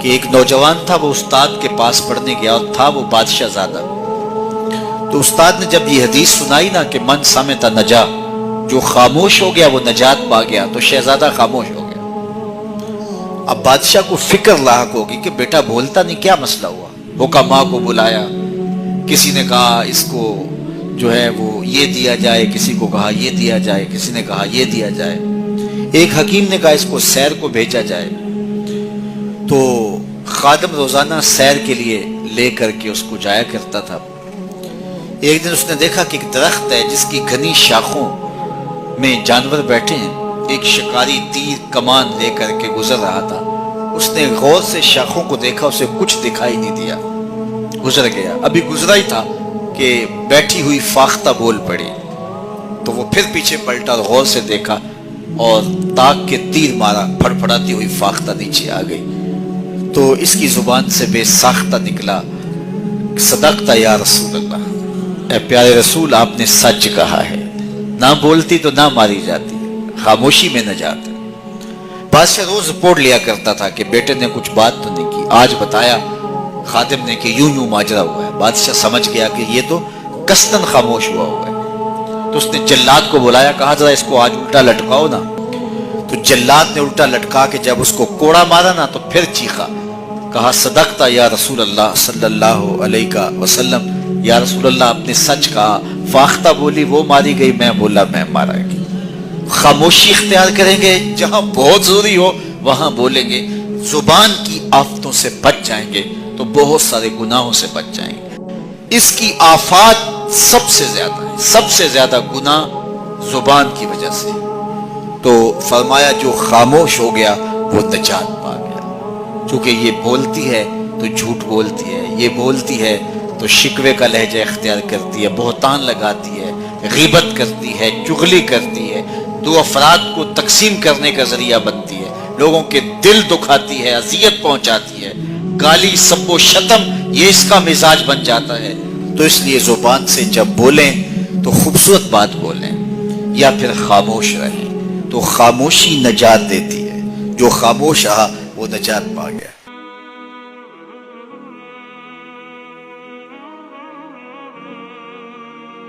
کہ ایک نوجوان تھا، وہ استاد کے پاس پڑھنے گیا اور تھا وہ بادشاہ زادہ۔ تو استاد نے جب یہ حدیث سنائی نا کہ من صامت نجا، جو خاموش ہو گیا وہ نجات پا گیا، تو شہزادہ خاموش ہو گیا۔ اب بادشاہ کو فکر لاحق ہوگی کہ بیٹا بولتا نہیں، کیا مسئلہ ہوا؟ حکماء کو بلایا، کسی نے کہا اس کو جو ہے وہ یہ دیا جائے، کسی کو کہا یہ دیا جائے، کسی نے کہا یہ دیا جائے، ایک حکیم نے کہا اس کو سیر کو بھیجا جائے۔ تو خادم روزانہ سیر کے لیے لے کر کے اس کو جایا کرتا تھا۔ ایک دن اس نے دیکھا کہ ایک درخت ہے جس کی گھنی شاخوں میں جانور بیٹھے ہیں، ایک شکاری تیر کمان لے کر کے گزر رہا تھا۔ اس نے غور سے شاخوں کو دیکھا، اسے کچھ دکھائی نہیں دیا، گزر گیا۔ ابھی گزرا ہی تھا کہ بیٹھی ہوئی فاختہ بول پڑی، تو وہ پھر پیچھے پلٹا اور غور سے دیکھا اور تاک کے تیر مارا، پھڑ پھڑاتی ہوئی فاختہ نیچے آ گئی۔ تو اس کی زبان سے بے ساختہ نکلا، صدقت یا رسول اللہ، اے پیارے رسول آپ نے سچ کہا ہے، نہ بولتی تو نہ ماری جاتی، خاموشی میں نجات ہے۔ بادشاہ روز رپورٹ لیا کرتا تھا کہ بیٹے نے کچھ بات تو نہیں کی، آج بتایا خادم نے کہ یوں یوں ماجرا ہوا ہے۔ بادشاہ سمجھ گیا کہ یہ تو قصداً خاموش ہوا ہے، تو اس نے جلاد کو بلایا، کہا ذرا اس کو آج الٹا لٹکاؤ نا۔ تو جلاد نے الٹا لٹکا کے جب اس کو کوڑا مارا نا تو پھر چیخا، کہا صدقت یا رسول اللہ صلی اللہ علیہ وسلم، یا رسول اللہ آپ نے سچ کہا، فاختہ بولی وہ ماری گئی، میں بولا میں مارا گئی۔ خاموشی اختیار کریں گے، جہاں بہت ضروری ہو وہاں بولیں گے، زبان کی آفتوں سے بچ جائیں گے تو بہت سارے گناہوں سے بچ جائیں گے۔ اس کی آفات سب سے زیادہ ہے، سب سے زیادہ گناہ زبان کی وجہ سے۔ تو فرمایا جو خاموش ہو گیا وہ نجات پا گیا، چونکہ یہ بولتی ہے تو جھوٹ بولتی ہے، یہ بولتی ہے تو شکوے کا لہجہ اختیار کرتی ہے، بہتان لگاتی ہے، غیبت کرتی ہے، چغلی کرتی ہے، دو افراد کو تقسیم کرنے کا ذریعہ بنتی ہے، لوگوں کے دل دکھاتی ہے، اذیت پہنچاتی ہے، گالی سب و شتم یہ اس کا مزاج بن جاتا ہے۔ تو اس لیے زبان سے جب بولیں تو خوبصورت بات بولیں یا پھر خاموش رہیں، تو خاموشی نجات دیتی ہے، جو خاموش رہا وہ نجات پا گیا۔